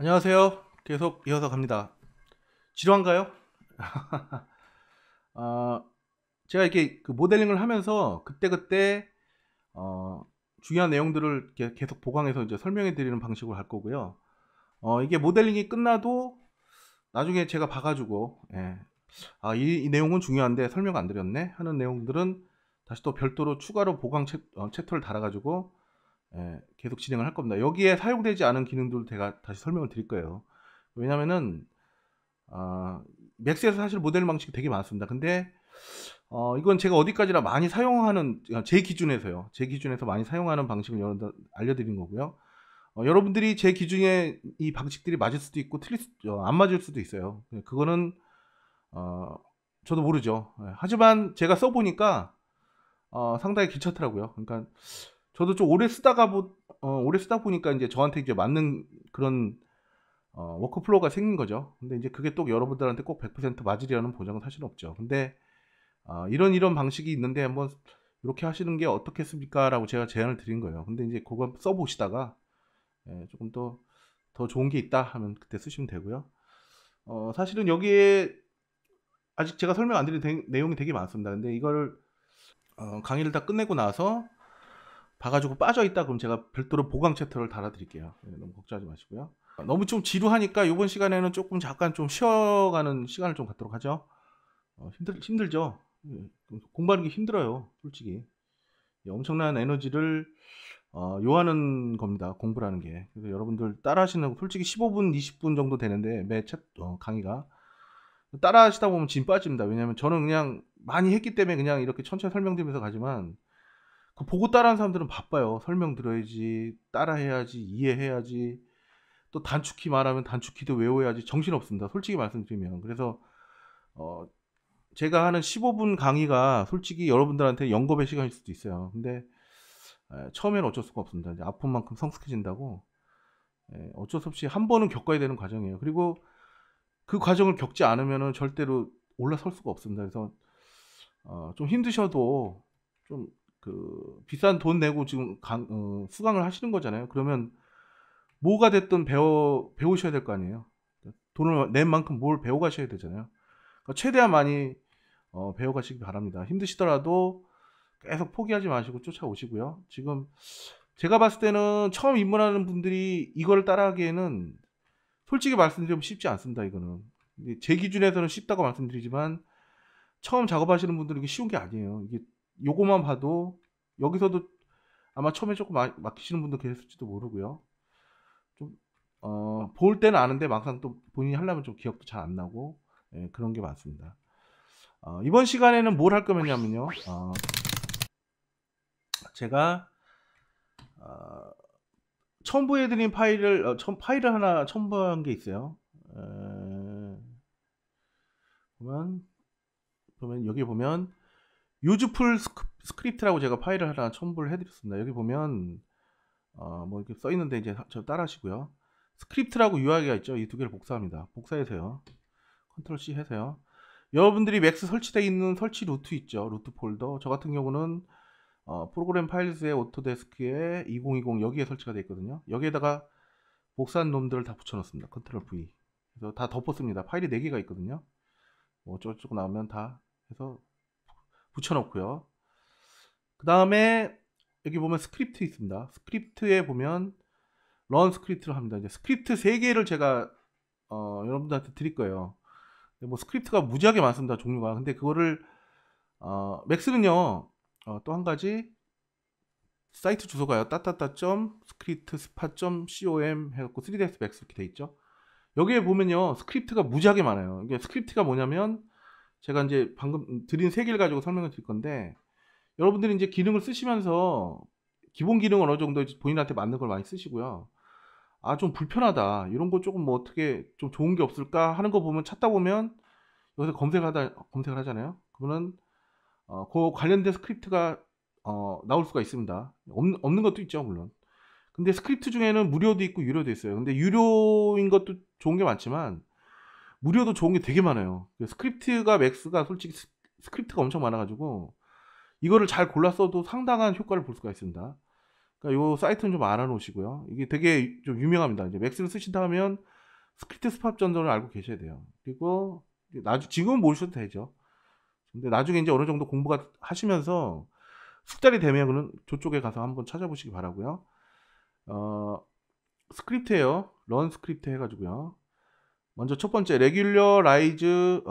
안녕하세요. 계속 이어서 갑니다. 지루한가요? 어, 제가 이렇게 그 모델링을 하면서 그때그때 어, 중요한 내용들을 이렇게 계속 보강해서 이제 설명해 드리는 방식으로 할 거고요. 이게 모델링이 끝나도 나중에 제가 봐가지고, 예, 이 내용은 중요한데 설명 안 드렸네 하는 내용들은 다시 또 별도로 추가로 보강 챕터를 달아가지고, 예, 계속 진행을 할 겁니다. 여기에 사용되지 않은 기능들도 제가 다시 설명을 드릴 거예요. 왜냐면은 맥스에서 사실 모델 방식이 되게 많습니다. 근데 이건 제가 어디까지나 많이 사용하는, 제 기준에서요. 제 기준에서 많이 사용하는 방식을 여러분들 알려드린 거고요. 여러분들이 제 기준에 이 방식들이 맞을 수도 있고 안 맞을 수도 있어요. 그거는 저도 모르죠. 예, 하지만 제가 써보니까 상당히 괜찮더라고요. 그러니까 저도 좀 오래 쓰다 보니까 이제 저한테 이제 맞는 그런 워크플로우가 생긴 거죠. 근데 이제 그게 또 여러분들한테 꼭 100% 맞으리라는 보장은 사실 없죠. 근데 이런 방식이 있는데 한번 이렇게 하시는 게 어떻겠습니까? 라고 제가 제안을 드린 거예요. 근데 이제 그거 써보시다가 조금 더 좋은 게 있다 하면 그때 쓰시면 되고요. 사실은 여기에 아직 제가 설명 안 드린 내용이 되게 많습니다. 근데 이걸 강의를 다 끝내고 나서 봐가지고 빠져있다 그럼 제가 별도로 보강 챕터를 달아드릴게요. 너무 걱정하지 마시고요. 너무 좀 지루하니까 이번 시간에는 조금 잠깐 좀 쉬어가는 시간을 좀 갖도록 하죠. 힘들죠. 공부하는 게 힘들어요, 솔직히. 엄청난 에너지를 요하는 겁니다, 공부라는 게. 그래서 여러분들 따라 하시는, 솔직히 15분, 20분 정도 되는데 강의가 따라 하시다 보면 진 빠집니다. 왜냐면 저는 그냥 많이 했기 때문에 그냥 이렇게 천천히 설명드리면서 가지만, 그 보고 따라하는 사람들은 바빠요. 설명 들어야지, 따라해야지, 이해해야지, 또 단축키 말하면 단축키도 외워야지, 정신없습니다, 솔직히 말씀드리면. 그래서 제가 하는 15분 강의가 솔직히 여러분들한테 영겁의 시간일 수도 있어요. 근데 처음에는 어쩔 수가 없습니다. 이제 아픈 만큼 성숙해진다고, 어쩔 수 없이 한 번은 겪어야 되는 과정이에요. 그리고 그 과정을 겪지 않으면 절대로 올라설 수가 없습니다. 그래서 좀 힘드셔도 좀 그 비싼 돈 내고 지금 수강을 하시는 거잖아요. 그러면 뭐가 됐든 배우셔야 될 거 아니에요. 돈을 낸 만큼 뭘 배워가셔야 되잖아요. 그러니까 최대한 많이 배워가시기 바랍니다. 힘드시더라도 계속 포기하지 마시고 쫓아오시고요. 지금 제가 봤을 때는 처음 입문하는 분들이 이걸 따라하기에는 솔직히 말씀드리면 쉽지 않습니다. 이거는 제 기준에서는 쉽다고 말씀드리지만 처음 작업하시는 분들은 이게 쉬운 게 아니에요. 이게 요거만 봐도 여기서도 아마 처음에 조금 막히시는 분도 계실지도 모르고요. 좀 볼 때는 아는데 막상 또 본인이 하려면 좀 기억도 잘 안 나고, 그런 게 많습니다. 이번 시간에는 뭘 할 거냐면요. 제가 첨부해드린 파일을 하나 첨부한 게 있어요. 보면 여기 보면 유즈풀 스크립트라고 제가 파일을 하나 첨부를 해드렸습니다. 여기 보면 뭐 이렇게 써 있는데 이제 저 따라하시고요. 스크립트라고 UI가 있죠. 이 두 개를 복사합니다. 복사해서요. 컨트롤 C 해서요. 여러분들이 맥스 설치되어 있는 설치 루트 있죠. 루트 폴더. 저 같은 경우는 프로그램 파일즈의 오토데스크에 2020 여기에 설치가 되어 있거든요. 여기에다가 복사한 놈들을 다 붙여넣습니다. 컨트롤 V. 그래서 다 덮었습니다. 파일이 4개가 있거든요. 뭐 어쩌고저쩌고 나오면 다 해서 붙여넣고요. 그 다음에 여기 보면 스크립트 있습니다. 스크립트에 보면 런 스크립트를 합니다. 이제 스크립트 3개를 제가 여러분들한테 드릴 거예요. 뭐 스크립트가 무지하게 많습니다, 종류가. 근데 그거를 맥스는요, 또 한 가지 사이트 주소가요. scriptspa.com 해갖고 3ds max 이렇게 돼 있죠. 여기에 보면요, 스크립트가 무지하게 많아요. 이게 스크립트가 뭐냐면 제가 이제 방금 드린 3개를 가지고 설명을 드릴 건데, 여러분들이 이제 기능을 쓰시면서 기본 기능은 어느 정도 본인한테 맞는 걸 많이 쓰시고요. 좀 불편하다, 이런 거 조금 뭐 어떻게 좀 좋은 게 없을까 하는 거 보면, 찾다 보면 여기서 검색을 하잖아요. 그러면 그 관련된 스크립트가 나올 수가 있습니다. 없는 것도 있죠, 물론. 근데 스크립트 중에는 무료도 있고 유료도 있어요. 근데 유료인 것도 좋은 게 많지만 무료도 좋은 게 되게 많아요. 스크립트가 맥스가 솔직히 스크립트가 엄청 많아가지고 이거를 잘 골라 써도 상당한 효과를 볼 수가 있습니다. 그러니까 이 사이트는 좀 알아놓으시고요. 이게 되게 좀 유명합니다. 이제 맥스를 쓰신다 하면 스크립트 스팝 정도를 알고 계셔야 돼요. 그리고 지금은 모르셔도 되죠. 근데 나중에 이제 어느 정도 공부가 하시면서 숙달이 되면은 저쪽에 가서 한번 찾아보시기 바라고요. 스크립트예요. 런 스크립트 해가지고요. 먼저 첫 번째 레귤러라이즈드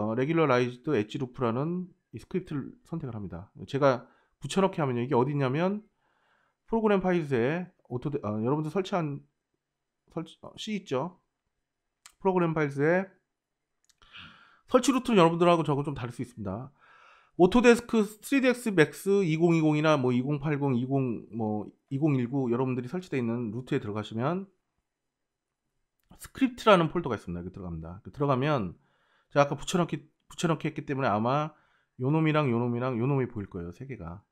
엣지 루프라는 이 스크립트를 선택을 합니다. 제가 붙여넣기 하면요. 이게 어디 있냐면 프로그램 파일즈에 여러분들 설치한 C 있죠. 프로그램 파일즈에 설치 루트는 여러분들하고 저거 좀 다를 수 있습니다. 오토데스크 3ds 맥스 2020이나 뭐 2080, 2019 여러분들이 설치되어 있는 루트에 들어가시면 스크립트라는 폴더가 있습니다. 여기 들어갑니다. 들어가면 제가 아까 붙여넣기 했기 때문에 아마 요놈이랑 요놈이 보일 거예요. 세 개가.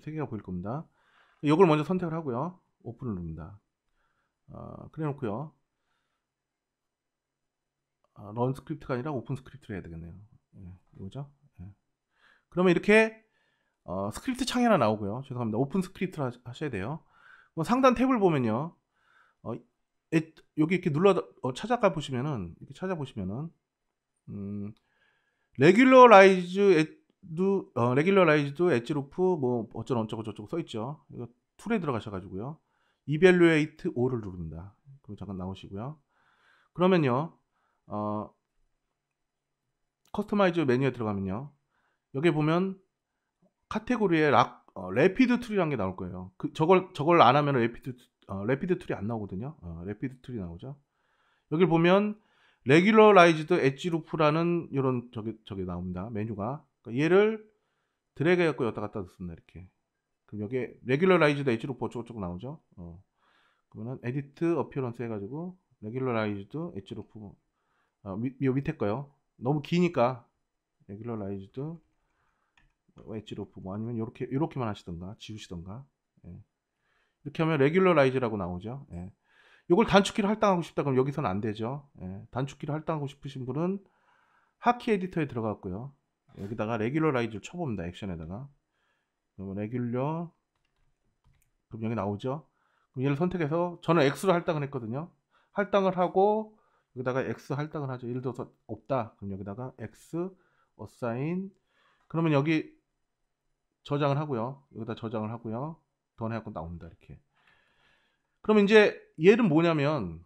세 개가 보일 겁니다. 이걸 먼저 선택을 하고요. 오픈을 누릅니다. 그래 놓고요. 런 스크립트가 아니라 오픈 스크립트를 해야 되겠네요. 이거죠. 그러면 이렇게 스크립트 창이 하나 나오고요. 죄송합니다. 오픈 스크립트를 하셔야 돼요. 상단 탭을 보면요. 여기 이렇게 찾아가 보시면은 레귤러라이즈드 엣지 루프 뭐 어쩌고 저쩌고 써 있죠. 이거 툴에 들어가셔가지고요. 이벨루에이트 5를 누릅니다. 그럼 잠깐 나오시고요. 그러면요. 커스터마이즈 메뉴에 들어가면요. 여기 보면 카테고리에 레피드 툴이라는 게 나올 거예요. 저걸 안 하면 레피드 툴이 안 나오거든요. 레피드 툴이 나오죠. 여기 보면 레귤러라이즈드 엣지 루프라는 이런 저기 나옵니다. 메뉴가. 그러니까 얘를 드래그 해갖고 여기다 갖다 넣습니다. 이렇게. 그럼 여기 레귤러라이즈드 엣지 루프 어쩌고저쩌고 나오죠. 그러면 에디트 어피어런스 해가지고 레귤러라이즈드 엣지 루프 요 밑에 거요. 너무 기니까 레귤러라이즈드 엣지 루프 뭐 아니면 요렇게만 하시던가 지우시던가. 이렇게 하면 레귤러라이즈라고 나오죠. 요걸 단축키로 할당하고 싶다 그럼 여기서는 안 되죠. 단축키로 할당하고 싶으신 분은 하키 에디터에 들어갔고요. 여기다가 레귤러라이즈를 쳐봅니다. 액션에다가. 그러면 레귤러 그럼 여기 나오죠. 그럼 얘를 선택해서 저는 X로 할당을 했거든요. 할당을 하고 여기다가 X 할당을 하죠. 예를 들어서 없다. 그럼 여기다가 X 어사인 그러면 여기 저장을 하고요. 여기다 저장을 하고요. 던 해갖고 나옵니다. 이렇게. 그럼 이제 얘는 뭐냐면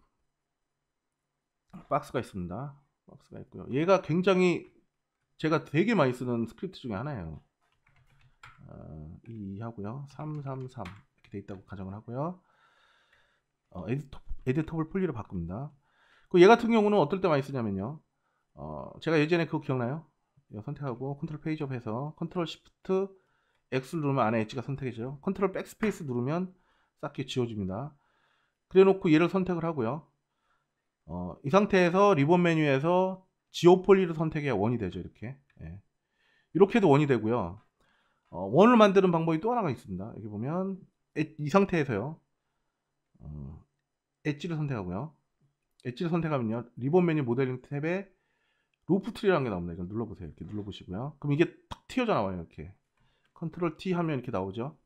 박스가 있습니다. 박스가 있고요. 얘가 굉장히 제가 되게 많이 쓰는 스크립트 중에 하나예요. 2 하고요. 333 이렇게 돼 있다고 가정을 하고요. 에디터블 풀리로 바꿉니다. 얘 같은 경우는 어떨 때 많이 쓰냐면요. 제가 예전에 그거 기억나요? 이거 선택하고 컨트롤 페이지업 해서 컨트롤 시프트 X를 누르면 안에 엣지가 선택이죠. 컨트롤 백스페이스 누르면 싹히 지워집니다. 그래 놓고 얘를 선택을 하고요. 이 상태에서 리본 메뉴에서 지오폴리를 선택해야 원이 되죠. 이렇게. 이렇게 해도 원이 되고요. 원을 만드는 방법이 또 하나가 있습니다. 여기 보면 이 상태에서요. 엣지를 선택하고요. 엣지를 선택하면요. 리본 메뉴 모델링 탭에 루프 트리라는 게 나옵니다. 이걸 눌러보세요. 이렇게 눌러보시고요. 그럼 이게 탁 튀어져 나와요. 이렇게. 컨트롤 T 하면 이렇게 나오죠.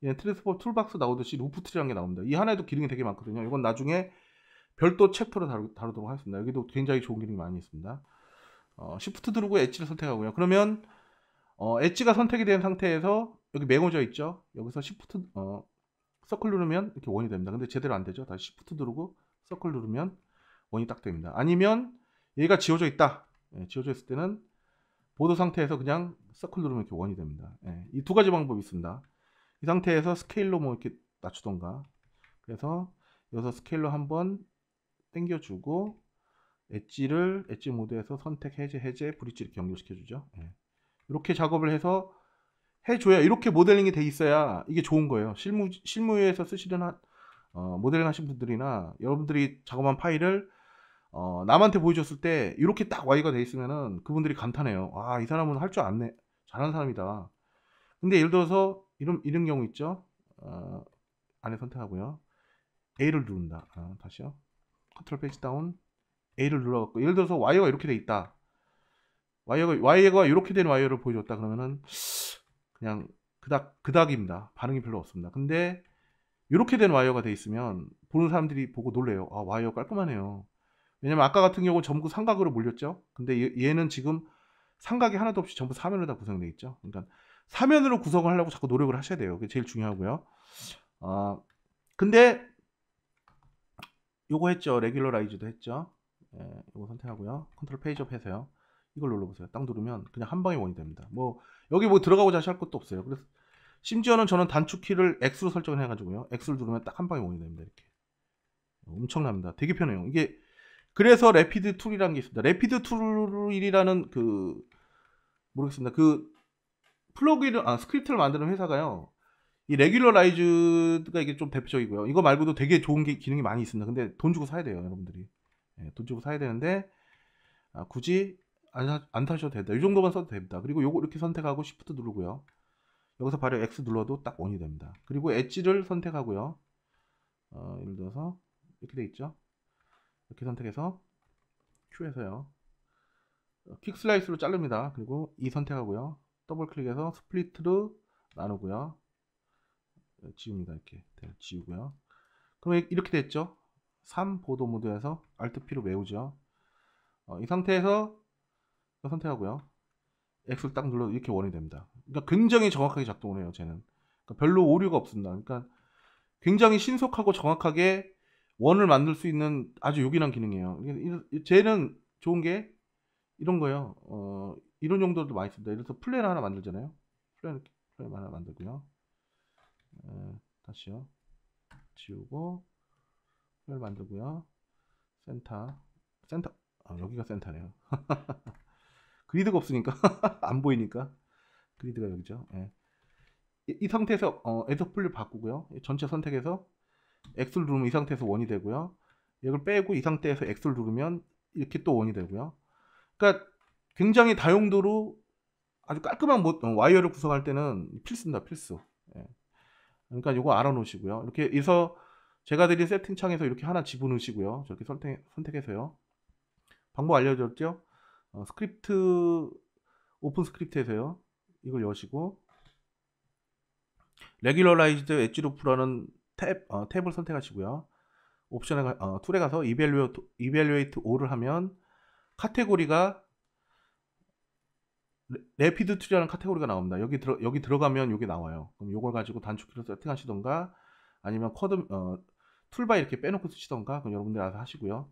얘는 트랜스포 툴박스 나오듯이 루프 트리라는 게 나옵니다. 이 하나에도 기능이 되게 많거든요. 이건 나중에 별도 챕터로 다루도록 하겠습니다. 여기도 굉장히 좋은 기능이 많이 있습니다. 시프트 누르고 엣지를 선택하고요. 그러면 엣지가 선택이 된 상태에서 여기 메모져 있죠. 여기서 시프트 서클 누르면 이렇게 원이 됩니다. 근데 제대로 안 되죠. 다시 시프트 누르고 서클 누르면 원이 딱 됩니다. 아니면 얘가 지워져 있다. 지워져 있을 때는 보드 상태에서 그냥 서클 누르면 이렇게 원이 됩니다. 이 두 가지 방법이 있습니다. 이 상태에서 스케일로 뭐 이렇게 낮추던가. 그래서 여기서 스케일로 한번 당겨주고 엣지 모드에서 선택 해제 브릿지 이렇게 연결시켜 주죠. 이렇게 작업을 해서 해줘야 이렇게 모델링이 돼 있어야 이게 좋은 거예요. 실무에서 쓰시는 모델링 하신 분들이나 여러분들이 작업한 파일을 남한테 보여줬을 때 이렇게 딱 Y가 돼 있으면은 그분들이 감탄해요. 아, 이 사람은 할 줄 아네. 잘하는 사람이다. 근데 예를 들어서 이런 경우 있죠. 안에 선택하고요. A를 누른다. 다시요. 컨트롤 페이지 다운 A를 눌러갖고 예를 들어서 와이어가 이렇게 돼 있다. 와이어가 이렇게 된 와이어를 보여줬다 그러면은 그냥 그닥입니다. 반응이 별로 없습니다. 근데 이렇게 된 와이어가 돼 있으면 보는 사람들이 보고 놀래요. 아, 와이어 깔끔하네요. 왜냐면 아까 같은 경우 전부 삼각으로 몰렸죠. 근데 얘는 지금 삼각이 하나도 없이 전부 사면으로 다 구성되어 있죠. 그러니까 사면으로 구성을 하려고 자꾸 노력을 하셔야 돼요. 그게 제일 중요하고요. 아, 근데 요거 했죠. 레귤러라이즈도 했죠. 예, 요거 선택하고요. 컨트롤 페이지업 해서요. 이걸 눌러보세요. 딱 누르면 그냥 한 방에 원이 됩니다. 뭐 여기 뭐 들어가고 다시 할 것도 없어요. 그래서 심지어는 저는 단축키를 X로 설정을 해가지고요. X를 누르면 딱 한 방에 원이 됩니다. 이렇게 엄청납니다. 되게 편해요. 이게 그래서 래피드 툴이라는 게 있습니다. 래피드 툴이라는 그 모르겠습니다. 그 플러그인을 스크립트를 만드는 회사가요. 이 레귤러라이즈가 이게 좀 대표적이고요. 이거 말고도 되게 좋은 기능이 많이 있습니다. 근데 돈 주고 사야 돼요, 여러분들이. 예, 돈 주고 사야 되는데 굳이 안 사셔도 됩니다. 이 정도만 써도 됩니다. 그리고 요거 이렇게 선택하고 Shift 누르고요. 여기서 바로 X 눌러도 딱 원이 됩니다. 그리고 엣지를 선택하고요. 예를 들어서 이렇게 돼 있죠. 이렇게 선택해서 Q에서요. 퀵 슬라이스로 자릅니다. 그리고 이 선택하고요. 더블 클릭해서 스플리트로 나누고요. 지웁니다. 이렇게 지우고요. 그럼 이렇게 됐죠. 3 보도 모드에서 Alt P로 메우죠. 이 상태에서 선택하고요. X를 딱 눌러도 이렇게 원이 됩니다. 그러니까 굉장히 정확하게 작동을 해요. 쟤는 그러니까 별로 오류가 없습니다. 그러니까 굉장히 신속하고 정확하게 원을 만들 수 있는 아주 요긴한 기능이에요. 쟤는 좋은 게 이런 거예요. 이런 용도도 많이 씁니다. 예를 들어서 플랜 하나 만들잖아요. 플랜 하나 만들고요. 다시요. 지우고 플랜 만들고요. 센터 여기가 센터네요. 그리드가 없으니까 안 보이니까 그리드가 여기죠. 예. 이 상태에서 에서플을 바꾸고요. 전체 선택해서 X를 누르면 이 상태에서 원이 되고요. 이걸 빼고 이 상태에서 X를 누르면 이렇게 또 원이 되고요. 그러니까 굉장히 다용도로 아주 깔끔한 와이어를 구성할 때는 필수입니다. 필수. 예. 그러니까 이거 알아놓으시고요. 이렇게 해서 제가 드린 세팅창에서 이렇게 하나 집어넣으시고요. 저렇게 선택해서요. 방법 알려드렸죠? 스크립트 오픈 스크립트에서요. 이걸 여시고 레귤러라이즈드 엣지 루프라는 탭을 선택하시고요. 옵션에 툴에 가서 이벨루에이트 올을 하면 카테고리가 래피드 툴이라는 카테고리가 나옵니다. 여기 들어가면 이게 나와요. 그럼 이걸 가지고 단축키로 세팅하시던가 아니면 툴바 이렇게 빼놓고 쓰시던가 그럼 여러분들 알아서 하시고요.